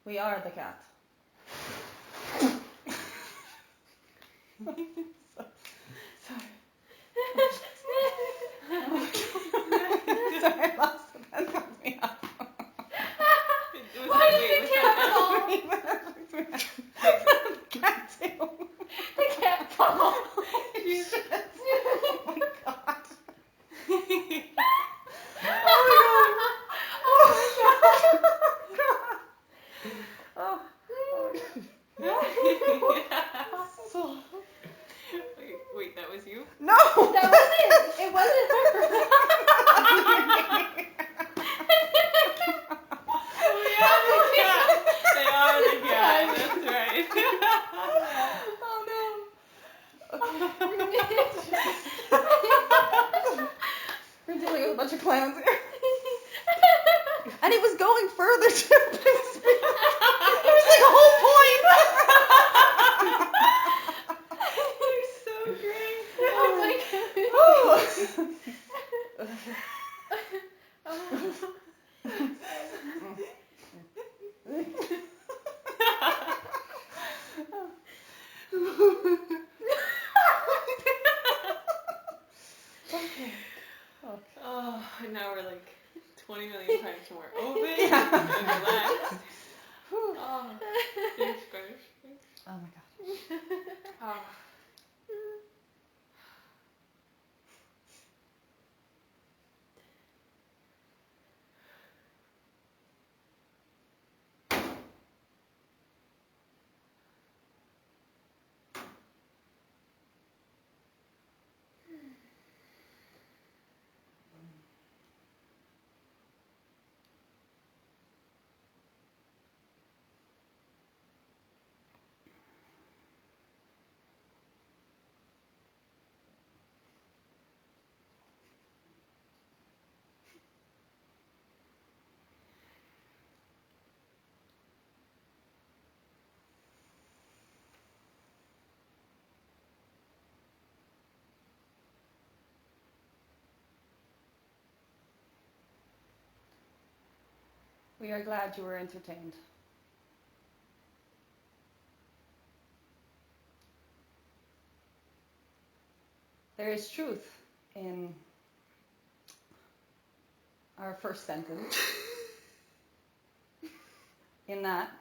We are the cat. Sorry. Sorry, I lost it. That fucked me up. Why did the cat fall? Cat too. The cat fall. Jesus. Oh my god. Wait, that was you? No! That wasn't. It wasn't her. They are the cat. That's right. Oh no. Okay. We're dealing with a bunch of clowns here. And it was going further too. It was like a whole point. You're so great. Oh my Okay. Oh, and now we're like 20 million times more open and relaxed. Oh, thanks, guys. Oh my god. Oh. We are glad you were entertained. There is truth in our first sentence. In that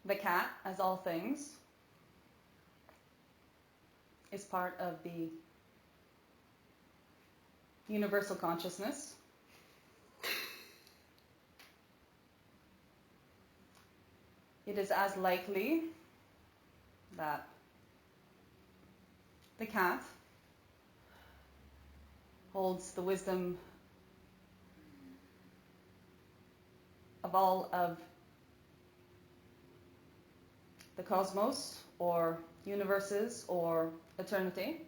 the cat, as all things, is part of the universal consciousness. It is as likely that the cat holds the wisdom of all of the cosmos or universes or eternity,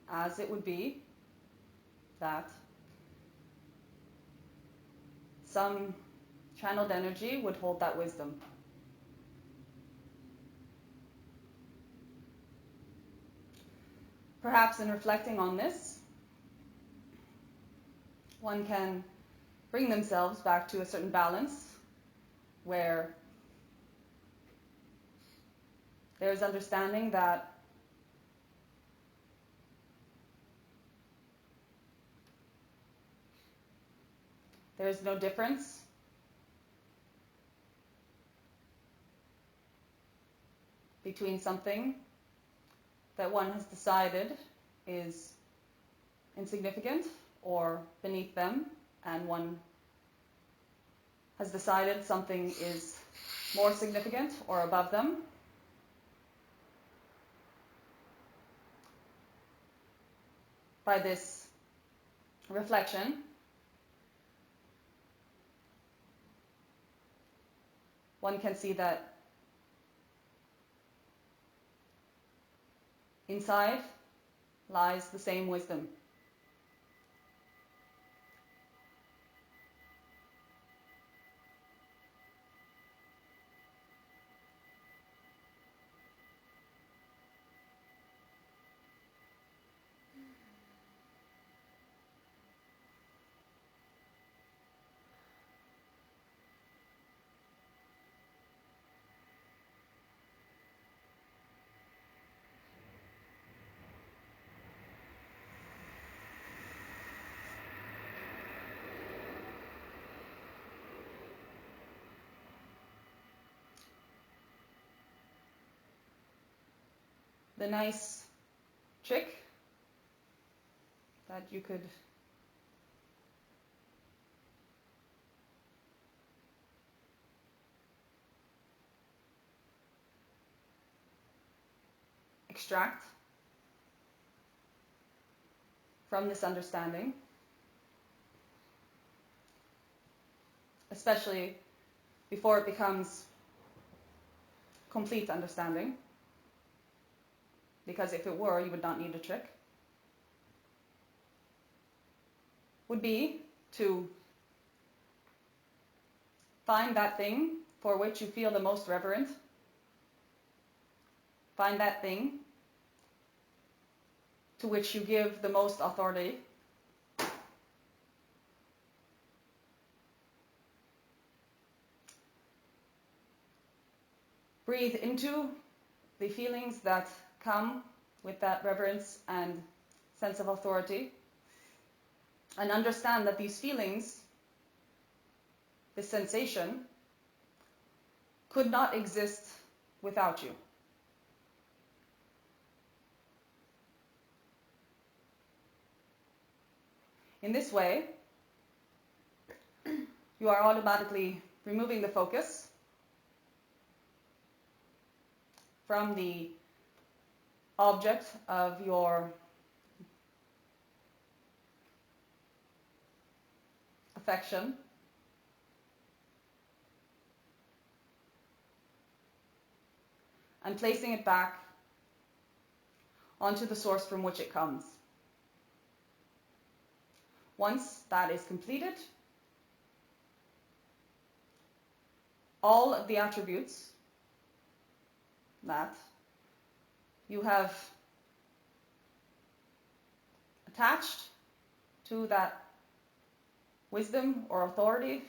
as it would be that some channeled energy would hold that wisdom. Perhaps in reflecting on this, one can bring themselves back to a certain balance where there's understanding that there is no difference between something that one has decided is insignificant or beneath them, and one has decided something is more significant or above them. By this reflection, one can see that inside lies the same wisdom. the nice trick that you could extract from this understanding, especially before it becomes complete understanding, because if it were, you would not need a trick, would be to find that thing for which you feel the most reverent. Find that thing to which you give the most authority. Breathe into the feelings that come with that reverence and sense of authority, and understand that these feelings, this sensation, could not exist without you. In this way, you are automatically removing the focus from the object of your affection and placing it back onto the source from which it comes. Once that is completed, all of the attributes that you have attached to that wisdom or authority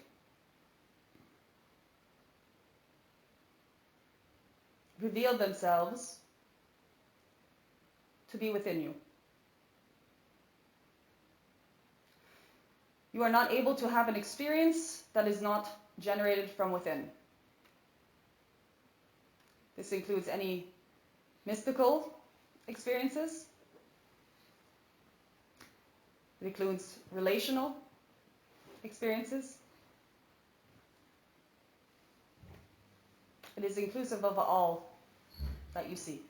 reveal themselves to be within you. You are not able to have an experience that is not generated from within. This includes any mystical experiences. It includes relational experiences. It is inclusive of all that you see.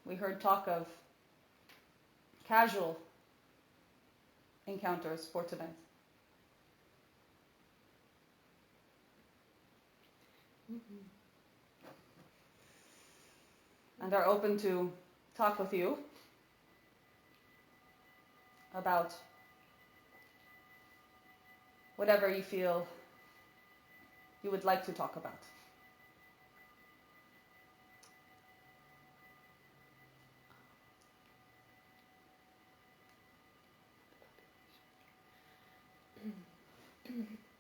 We heard talk of casual encounters for tonight. And are open to talk with you about whatever you feel you would like to talk about.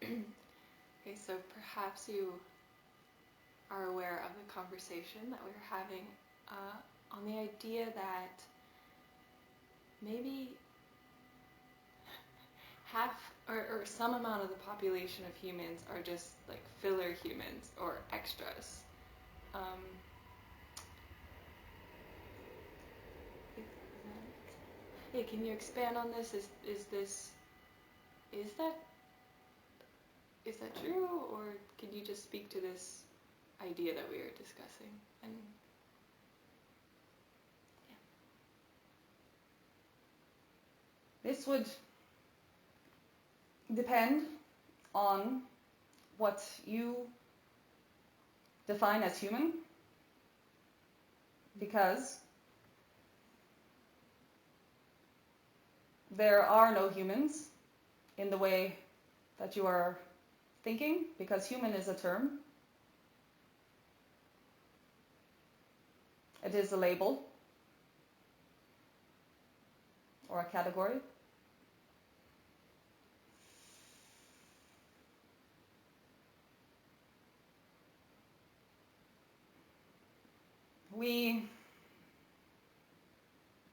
Okay, so perhaps you are aware of the conversation that we were having on the idea that maybe half or some amount of the population of humans are just like filler humans or extras. Yeah, can you expand on this? Is that true, or can you just speak to this idea that we were discussing? And This would depend on what you define as human, because there are no humans in the way that you are thinking, because human is a term. It is a label or a category. we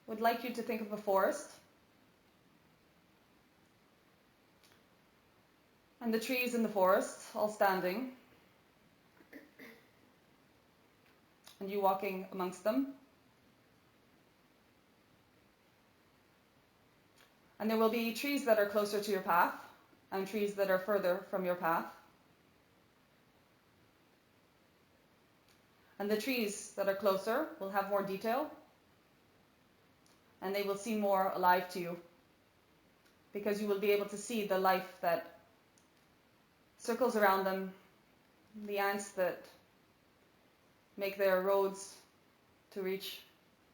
would like you to think of a forest. And the trees in the forest all standing. And you walking amongst them. And there will be trees that are closer to your path and trees that are further from your path. And the trees that are closer will have more detail and they will seem more alive to you because you will be able to see the life that circles around them, the ants that make their roads to reach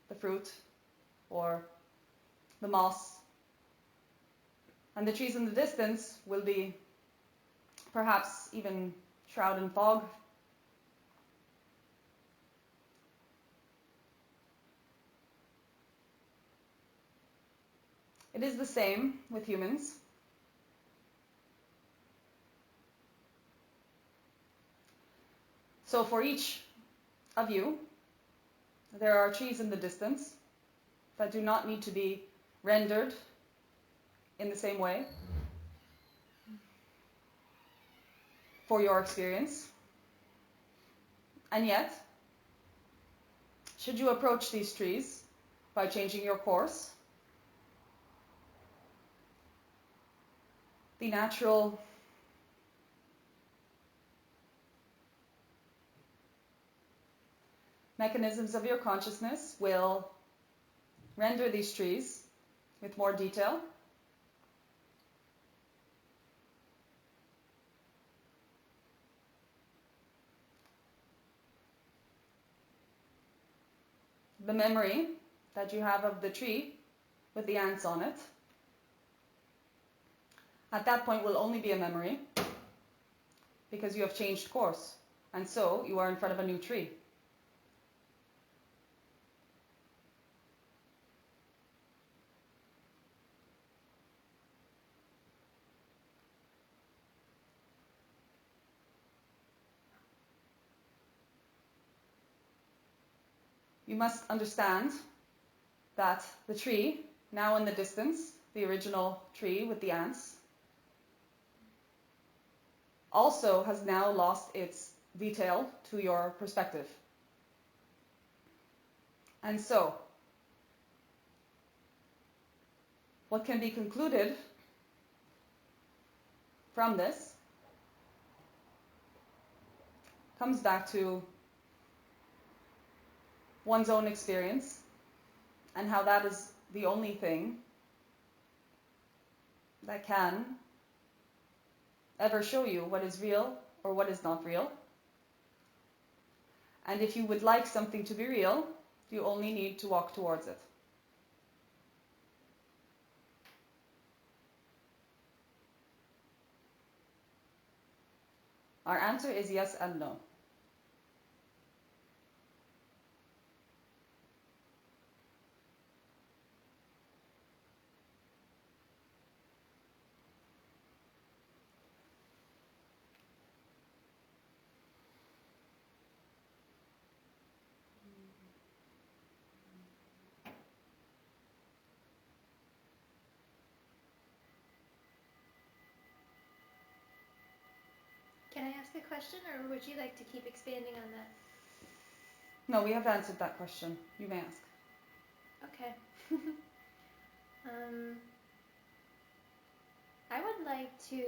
the fruit, or the moss. And the trees in the distance will be perhaps even shrouded in fog. It is the same with humans. So for each of you, there are trees in the distance that do not need to be rendered in the same way for your experience. And yet, should you approach these trees by changing your course, the natural mechanisms of your consciousness will render these trees with more detail. The memory that you have of the tree with the ants on it, at that point will only be a memory because you have changed course, and so you are in front of a new tree. You must understand that the tree, now in the distance, the original tree with the ants, also has now lost its detail to your perspective. And so, what can be concluded from this comes back to one's own experience and how that is the only thing that can ever show you what is real or what is not real. And if you would like something to be real, you only need to walk towards it. Our answer is yes and no. Can I ask a question, or would you like to keep expanding on that? No, we have answered that question. You may ask. Okay. I would like to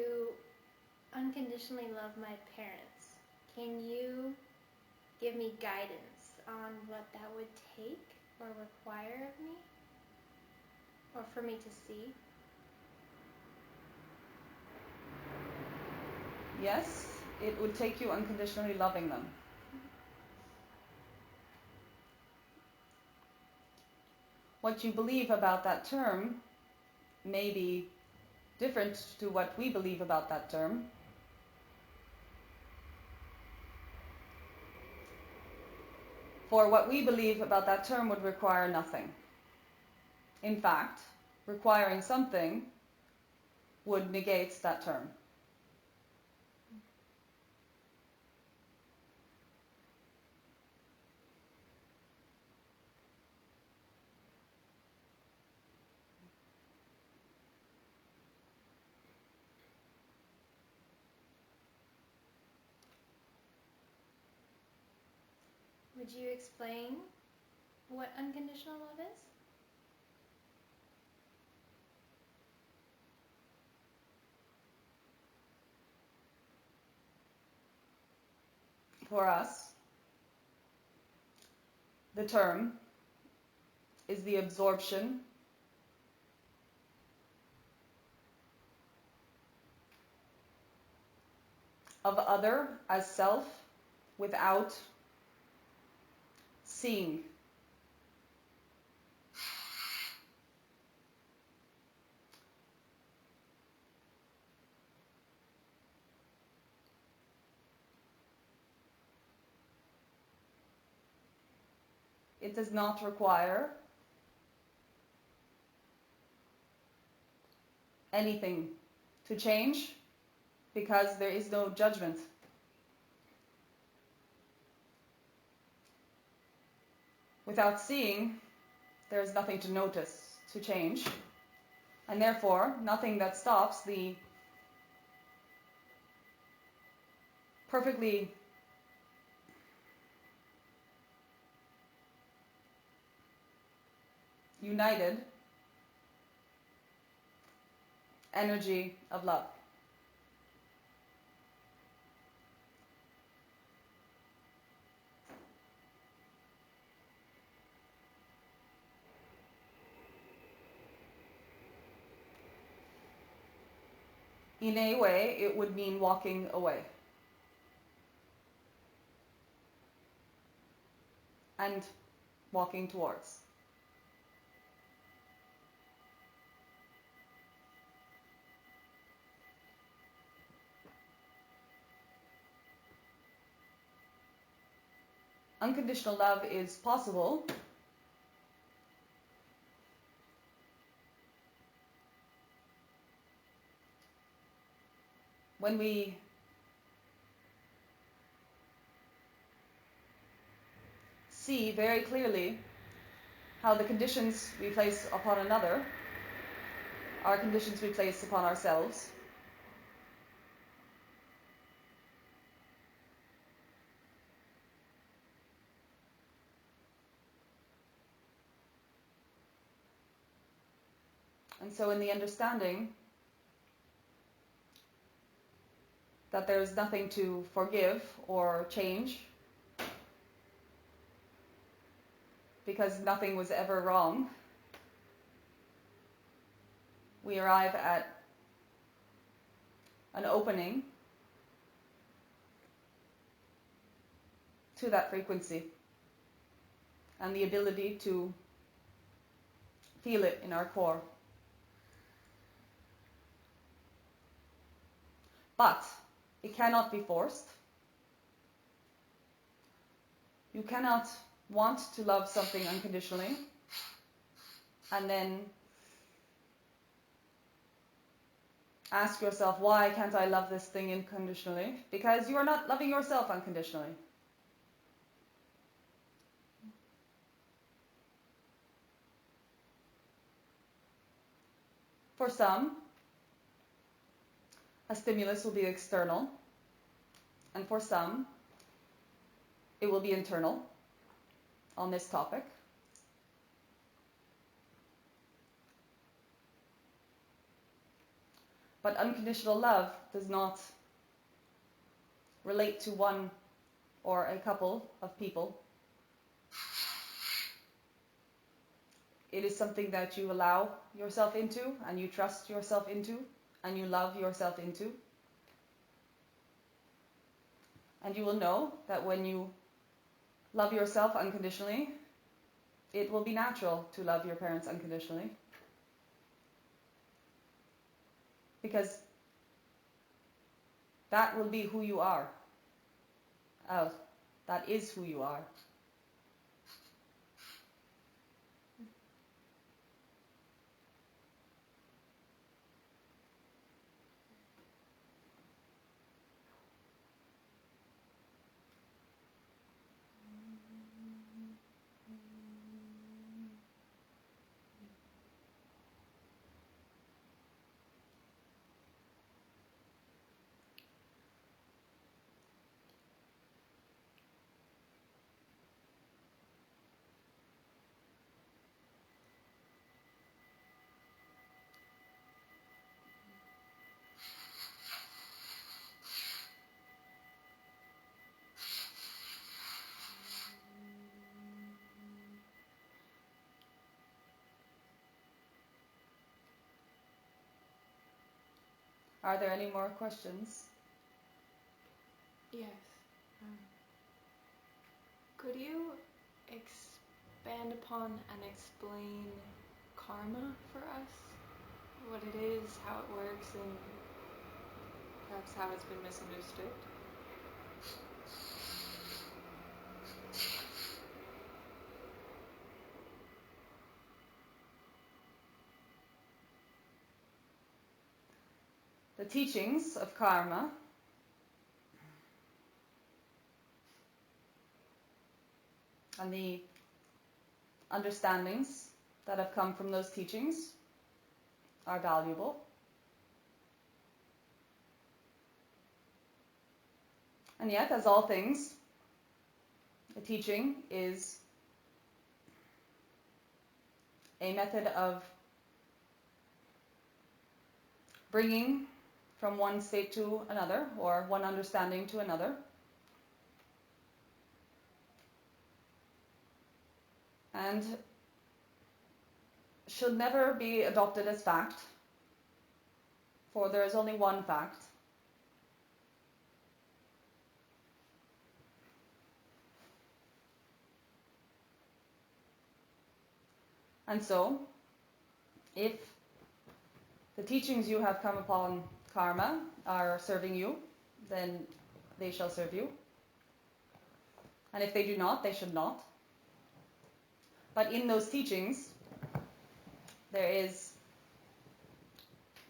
unconditionally love my parents. Can you give me guidance on what that would take or require of me? Or for me to see? Yes, it would take you unconditionally loving them. What you believe about that term may be different to what we believe about that term. For what we believe about that term would require nothing. In fact, requiring something would negate that term. Could you explain what unconditional love is? For us, the term is the absorption of other as self without seeing. It does not require anything to change because there is no judgment. Without seeing, there is nothing to notice, to change, and therefore nothing that stops the perfectly united energy of love. In a way, it would mean walking away. And walking towards. Unconditional love is possible when we see very clearly how the conditions we place upon another are conditions we place upon ourselves. And so in the understanding that there is nothing to forgive or change because nothing was ever wrong, we arrive at an opening to that frequency and the ability to feel it in our core. But it cannot be forced. You cannot want to love something unconditionally and then ask yourself, why can't I love this thing unconditionally? Because you are not loving yourself unconditionally. For some, a stimulus will be external, and for some, it will be internal on this topic. But unconditional love does not relate to one or a couple of people. It is something that you allow yourself into, and you trust yourself into, and you love yourself into. And you will know that when you love yourself unconditionally, it will be natural to love your parents unconditionally. Because that will be who you are. That is who you are. Are there any more questions? Yes. Could you expand upon and explain karma for us? What it is, how it works, and perhaps how it's been misunderstood? The teachings of karma and the understandings that have come from those teachings are valuable. And yet, as all things, a teaching is a method of bringing from one state to another, or one understanding to another. And should never be adopted as fact, for there is only one fact. And so, if the teachings you have come upon karma are serving you, then they shall serve you. And if they do not, they should not. But in those teachings, there is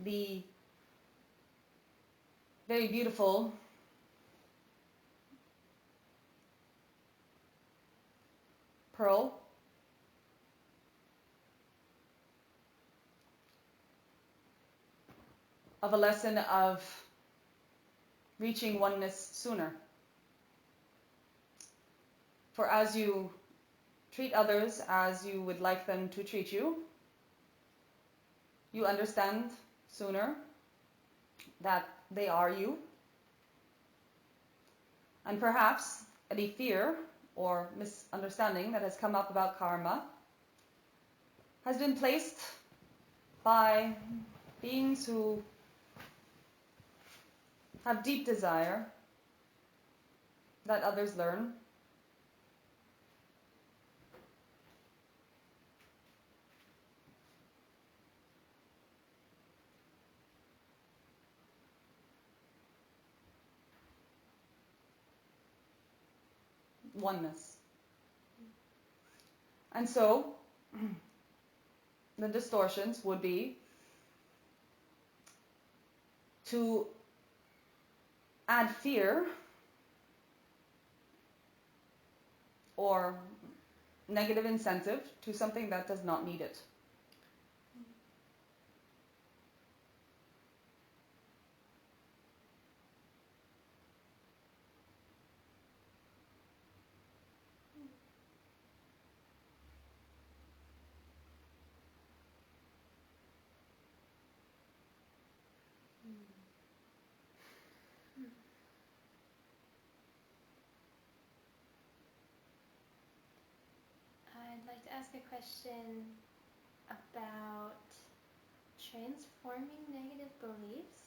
the very beautiful pearl of a lesson of reaching oneness sooner. For as you treat others as you would like them to treat you, you understand sooner that they are you. And perhaps any fear or misunderstanding that has come up about karma has been placed by beings who have deep desire that others learn. Oneness. And so, the distortions would be to add fear or negative incentive to something that does not need it. I'd like to ask a question about transforming negative beliefs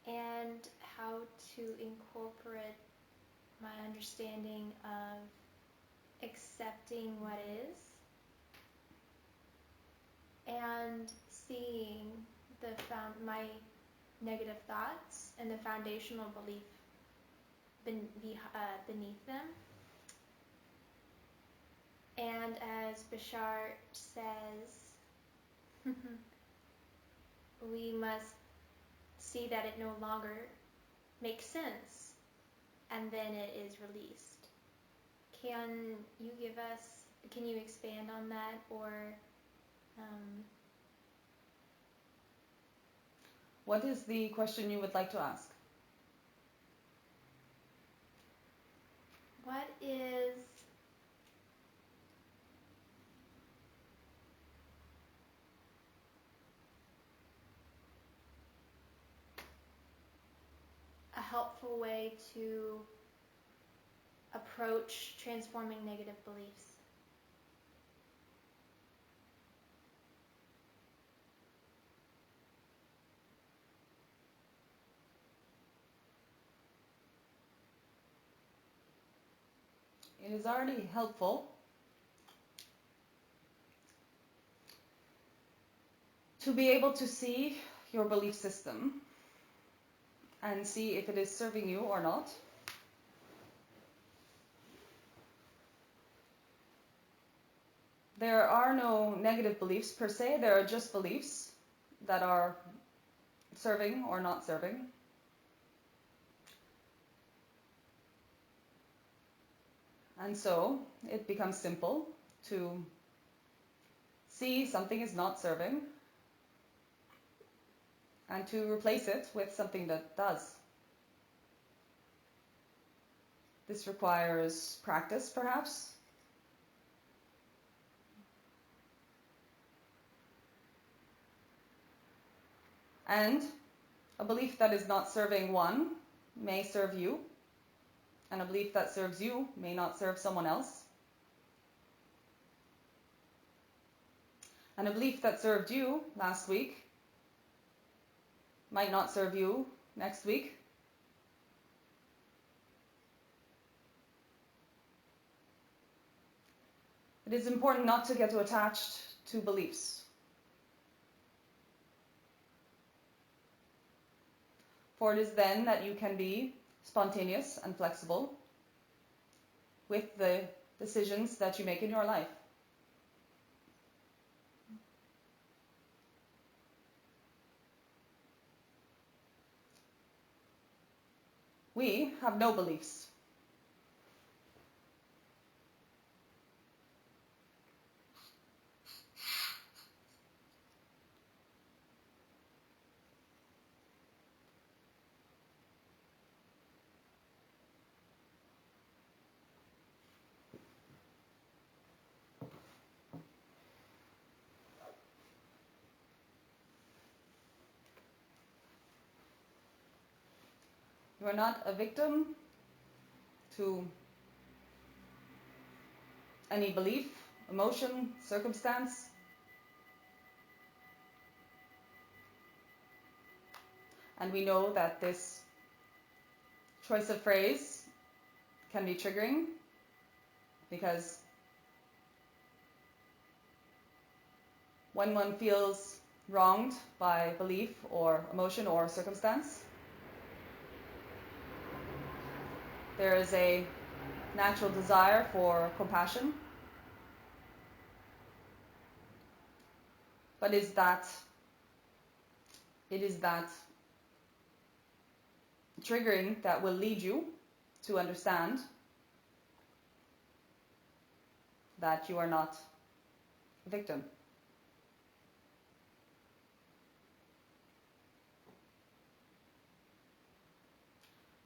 and how to incorporate my understanding of accepting what is and seeing my negative thoughts and the foundational belief beneath them. And as Bashar says, we must see that it no longer makes sense, and then it is released. Can you expand on that, or What is the question you would like to ask? what is a helpful way to approach transforming negative beliefs? it is already helpful to be able to see your belief system and see if it is serving you or not. There are no negative beliefs per se, there are just beliefs that are serving or not serving. And so it becomes simple to see something is not serving and to replace it with something that does. This requires practice, perhaps. And a belief that is not serving one may serve you, and a belief that serves you may not serve someone else. And a belief that served you last week might not serve you next week. It is important not to get too attached to beliefs. For it is then that you can be spontaneous and flexible with the decisions that you make in your life. We have no beliefs. You are not a victim to any belief, emotion, circumstance. And we know that this choice of phrase can be triggering because when one feels wronged by belief or emotion or circumstance, there is a natural desire for compassion. But it is that triggering that will lead you to understand that you are not a victim.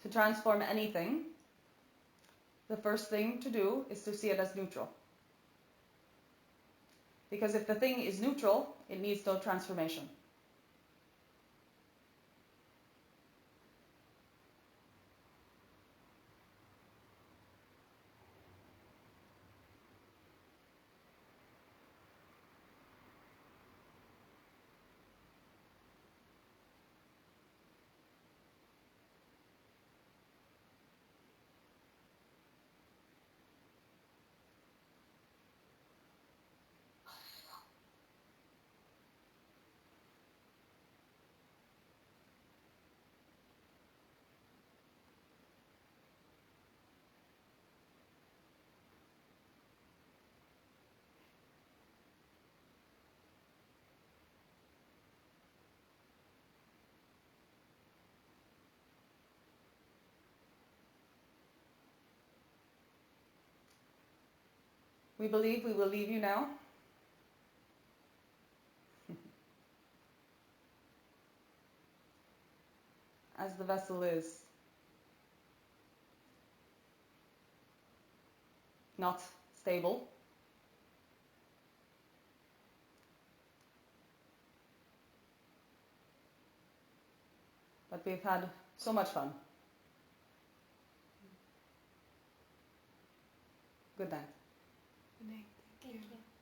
To transform anything, the first thing to do is to see it as neutral. Because if the thing is neutral, it needs no transformation. We believe we will leave you now. As the vessel is not stable. But we've had so much fun. Good night. Good night. Thank you. Thank you.